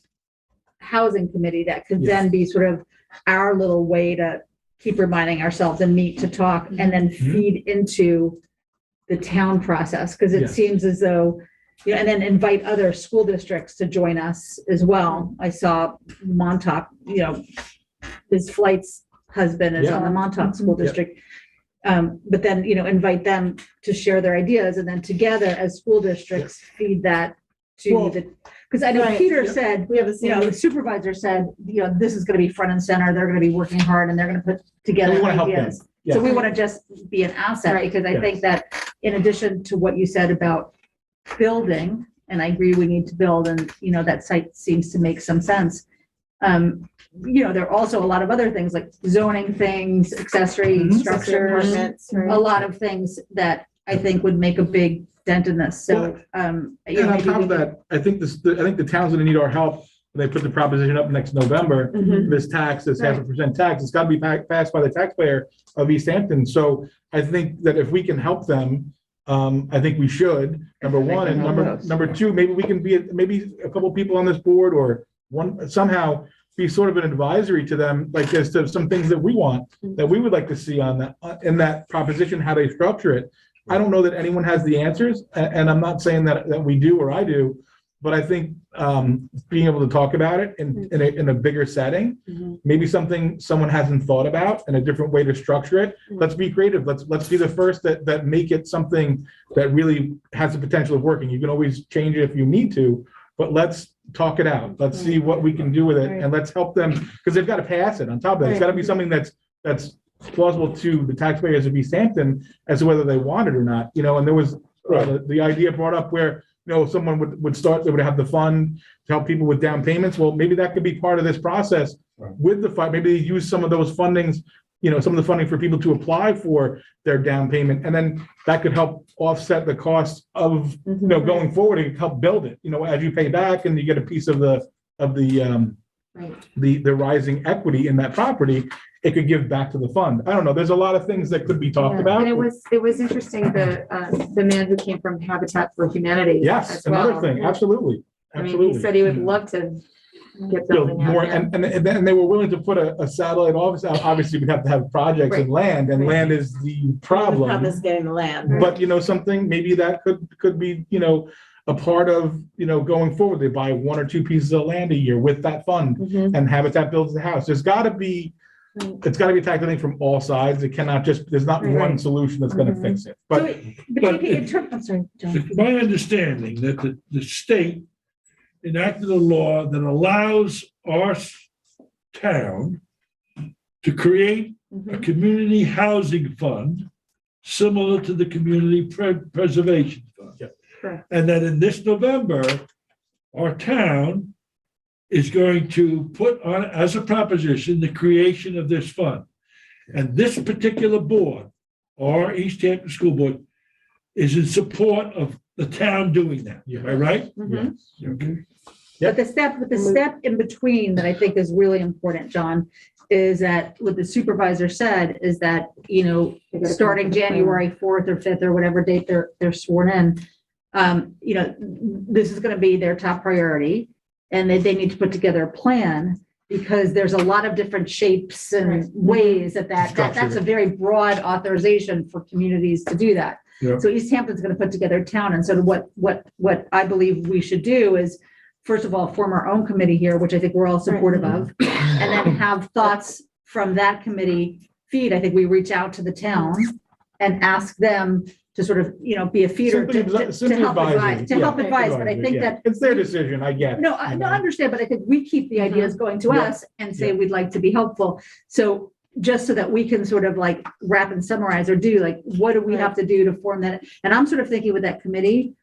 housing committee that could then be sort of our little way to keep reminding ourselves and meet to talk and then feed into the town process. Because it Yes. seems as though, and then invite other school districts to join us as well. I saw Montauk, his flight's husband is on the Montauk School Yeah. District. But then, invite them to share their ideas, and then together as school districts, feed that to Well- because I know Right. Peter Yep. said, We have the same. the supervisor said, this is gonna be front and center, they're gonna be working hard, and they're gonna put And together we want to help them. ideas. So we Yeah. wanna just be an asset, Right. because I Yes. think that in addition to what you said about building, and I agree we need to build, and, that site seems to make some sense. There are also a lot of other things like zoning things, accessory Mhm. structures, Apartments, a right? lot of things that I think would make a big dent in this. So, And on maybe top we of could- that, I think the town's gonna need our help when they put the proposition up next November. This tax, this 0.5% tax, it's gotta be passed by the taxpayer of East Hampton. So I think that if we can help them, I think we should, number one, and number two, maybe we can be, maybe a couple people on this board or one, somehow be sort of an advisory to them, like as to some things that we want, that we would like to see on that, in that proposition, how they structure it. I don't know that anyone has the answers, and I'm not saying that we do or I do, but I think being able to talk about it in a bigger setting, maybe something someone hasn't thought about and a different way to structure it. Let's be creative. Let's be the first that make it something that really has the potential of working. You can always change it if you need to, but let's talk it out. Let's see what we can do with it, and let's help them, because they've got to pass it. On top of that, it's got to be something that's plausible to the taxpayers of East Hampton as to whether they want it or not. And there was the idea brought up where someone would start, they would have the fund to help people with down payments. Well, maybe that could be part of this process with the fund. Maybe they use some of those fundings, some of the funding for people to apply for their down payment. And then that could help offset the cost of, going forward and help build it, as you pay back and you get a piece of the rising equity in that property, it could give back to the fund. I don't know. There's a lot of things that could be talked about. And it was interesting, the man who came from Habitat for Humanity. Yes, as well. another thing. Absolutely. I mean, he Absolutely. said he would love to get build building out more, there. and they were willing to put a satellite office out. Obviously, we'd have to have projects and land, and Right. land is the The problem. problem is getting the land. But, something, maybe that could be, a part of, going forward. They buy 1 or 2 pieces of land a year with that fund, Mhm. and Habitat builds the house. It's gotta be tackled from all sides. It cannot just, there's not Right. one solution that's gonna Mhm. fix it. So, But but TP, in terms, I'm sorry, John. It's my understanding that the state enacted a law that allows our town to create a community housing fund similar to the community preservation fund. Yeah. Correct. And that in this November, our town is going to put on as a proposition the creation of this fund. And this particular board, our East Hampton School Board, is in support of the town doing that. Am I right? Mhm. Okay. But the step in between that I think is really important, John, is that what the supervisor said is that, starting January 4th or 5th or whatever date they're sworn in, this is going to be their top priority, and they need to put together a plan, because there's a lot of different shapes and ways that's a very broad authorization for communities to do that. Yeah. So East Hampton's going to put together a town, and so what I believe we should do is, first of all, form our own committee here, which I think we're all supportive of, and then have thoughts from that committee feed. I think we reach out to the town and ask them to sort of, be a feeder to help advise, but I think that. It's their decision, I get it. No, I understand, but I think we keep the ideas going to Yeah. us and say we'd like to be helpful. So just so that we can sort of like wrap and summarize or do, like, what do we have to do to form that? And I'm sort of thinking with that committee,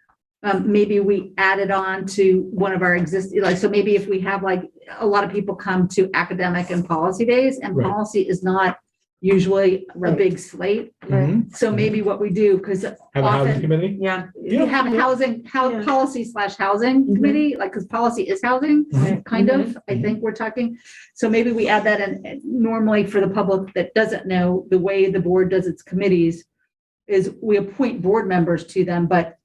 maybe we add it on to one of our existing, so maybe if we have like a lot of people come to academic and policy days, and Right. policy is not usually a big slate. Mhm. So maybe what we do, because Have a housing often committee? Yeah. you have a Yeah. policy/housing committee, like, because policy is housing, kind of, I think we're talking. So maybe we add that in. Normally, for the public that doesn't know, the way the board does its committees is we appoint board members to them, but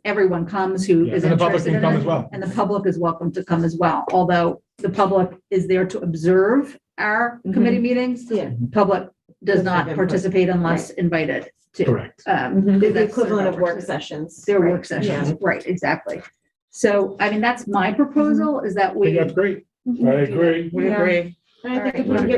everyone comes who Yeah, is and the public interested can in come it, as well. and the public is welcome to come as well. Although the public is there to observe our committee meetings, Yeah. public does Doesn't not have input. participate unless invited to. Correct. They're the That's equivalent of sort work sessions. Their Right. work sessions, right, exactly. So, I mean, that's my proposal, is that I think we. that's great. I agree. We Yeah. agree. And I think if we can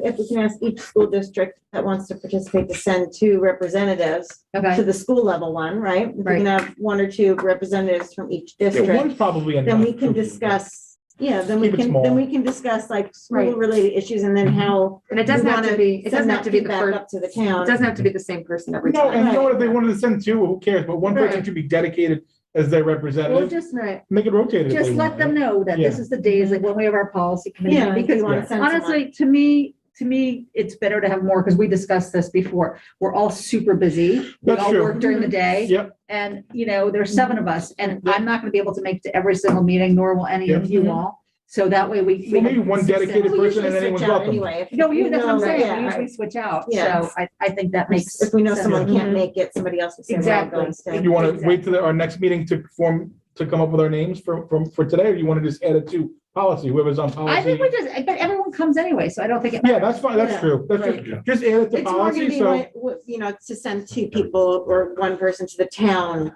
if we can ask each school district that wants to participate to send 2 representatives to Okay, the school level one, right? If we Right. can have 1 or 2 representatives from each Yeah, district, one's probably enough. then we can discuss, then we Keep it can, small. then we can discuss like school-related issues, and then how. And it doesn't we have to wanna be, it send doesn't that have to be the feedback first, Up to the it town. doesn't have to be the same person every No, time. and what if they wanted to send 2, who cares? But one person Right. should be dedicated as their well, representative. just, Make it rotated. if just they let want, them right? know that this Yeah. is the days, like when we have our policy committee. Yeah, if Because you wanna send someone. honestly, to me, it's better to have more, because we discussed this before. We're all super busy. We That's all true. work during the day. Yep. And, there's 7 of us, and I'm not gonna be able to make it to every single meeting, nor will any of you all. So that way we. Well, maybe one dedicated We person usually and then anyone's switch out welcome. anyway. If No, we that's what I'm know that- saying. yeah, We usually right. switch out. Yeah. So I think that makes. If we know someone sense. can't make it, somebody else will say, well, Exactly. go instead. You want to wait till our next meeting to come up with our names for today, or you want to just add it to policy, whoever's on I think policy? but everyone comes anyway, so I don't think it Yeah, matters. that's fine. That's Yeah. true. That's Right. just add it to It's more gonna policy. be So, like, to send 2 people or 1 person to the town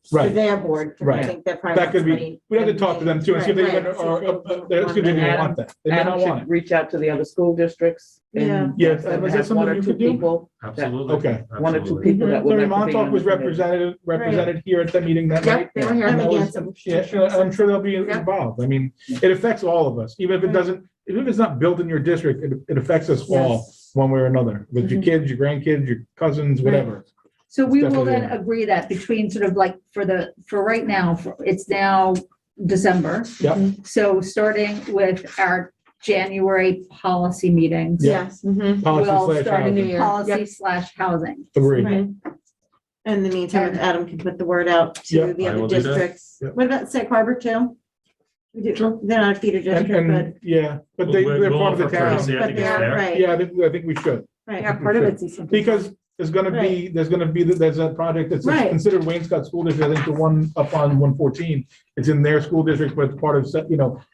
for right. their board. I Right. think they're probably. That could be, we have to talk to them too and see if they Right, even, right. or, See if they they're want excuse me, that. they want that. They may Adam not want should it. reach out to the other school districts. Yeah. and Yes, and was that have something 1 or you 2 could do? people. Absolutely. Okay. 1 or 2 Absolutely. people that would Terry like to be Montauk on was the committee. represented here at the meeting that night. Yep, they were here. And that Again, was- some- Yeah, I'm sure they'll be involved. I mean, it affects all of us, even if it doesn't, even if it's not built in your district, it affects us all one way or another, with your kids, your grandkids, your cousins, whatever. So we will definitely then agree that between sort of like for right now, it's now December. Yep. So starting with our January policy meetings. Yeah. Yes. Policy We'll slash start a new housing. policy/housing. Agreed. Right. In the meantime, Adam can put the word out to Yep. the I other will do that. districts. Yep. What about Sag Harbor too? We do, they're not a feeder And, district, but, and, yeah, but We'll they're part of the offer town. courtesy. I but think it's they're, fair. right, Yeah, I think we should. right. Yeah, part of it's. Because there's gonna be, there's a project that's Right. considered Wayne-Scott School District, I think the one up on 114. It's in their school district, but it's part of,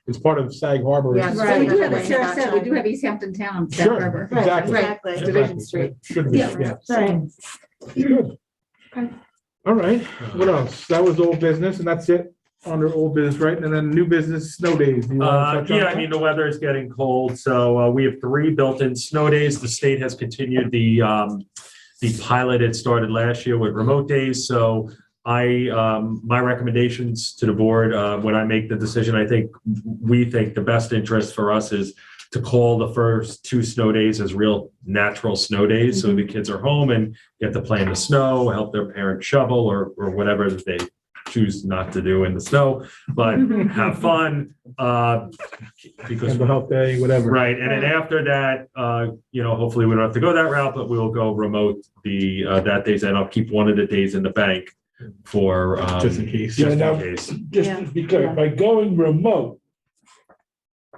it's part of Sag Harbor. Yeah, so Right. we do have, Right. as Sarah said, we do have East Hampton Town, Sag Sure, Harbor. exactly. Exactly. Division Street. Should be, Yeah. yeah. Right. Good. All right, what else? That was old business, and that's it under old business, right? And then new business, snow days. Do you wanna touch on Yeah, that? I mean, the weather is getting cold, so we have 3 built-in snow days. The state has continued the pilot it started last year with remote days. So my recommendations to the board, when I make the decision, we think the best interest for us is to call the first 2 snow days as real natural snow days. So the kids are home and get to play in the snow, help their parents shovel or whatever they choose not to do in the snow, but have fun. Because Mental health day, whatever. right, and then after that, hopefully we don't have to go that route, but we'll go remote that days, and I'll keep one of the days in the bank for Just in case. Just Yeah, in now- case. Just to be clear, by going remote,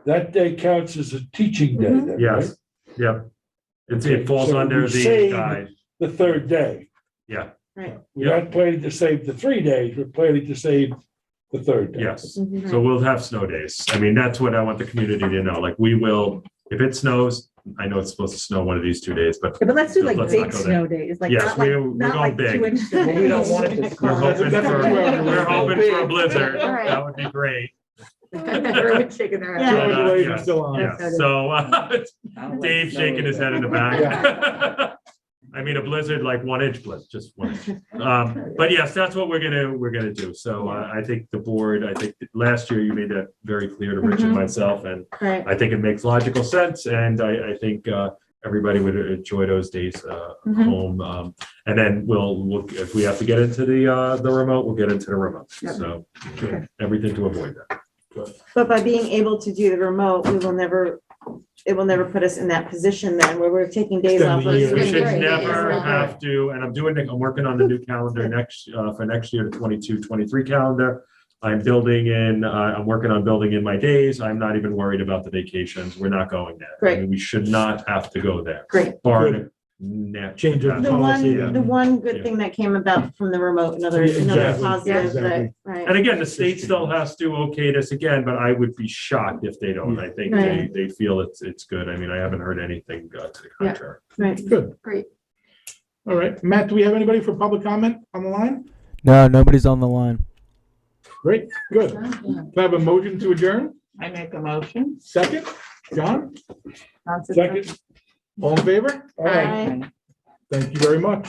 that day counts as a teaching day then, right? Yes, yep. It falls So under you the save guide. The third day. Yeah, We're not planning to save the 3 days, we're planning to save the third day. yes. So we'll have snow days. I mean, that's what I want the community to know. Like, we will, if it snows, I know it's supposed to snow one of these 2 days, but Yeah, but let's do like Let's not big go there. snow days, like Yes, not like, we're not going like big. 2 inch. Well, we don't want it to we're snow. hoping That's for, what we're hoping for a blizzard. Right. That would be great. Everyone's shaking their Yeah. head. But, The delays are yes, still on. yes. So I don't like Dave's snow shaking his either. head in the back. I mean, a blizzard, like 1 inch blizzard, just 1 inch. But yes, that's what we're gonna do. So I think the board, last year you made that very clear to Rich and myself, and Right. I think it makes logical sense, and I think everybody would enjoy those days home. And then we'll if we have to get into the remote, we'll get into the remote. Yep. So everything to avoid that. But by being able to do the remote, it will never put us in that position then where we're taking days Extend off. the of year. We school. should Right. never Yeah. have to, and I'm working on the new calendar for next year, the 22-23 calendar. I'm working on building in my days. I'm not even worried about the vacations. We're not going there. I Great. mean, we should not have to go there. Great. Barring Change of The policy, yeah. one Yeah. good thing that came about from the remote, another Exactly, positive, exactly. right? And again, the state still has to okay this again, but I would be shocked if they don't. I think Right. they feel it's good. I mean, I haven't heard anything to the Yeah. contrary. Right. Good. Great. All right, Matt, do we have anybody for public comment on the line? No, nobody's on the line. Great, good. Can I have a motion to adjourn? I make a motion. Second, John, Second. all in favor? Aye. Thank you very much.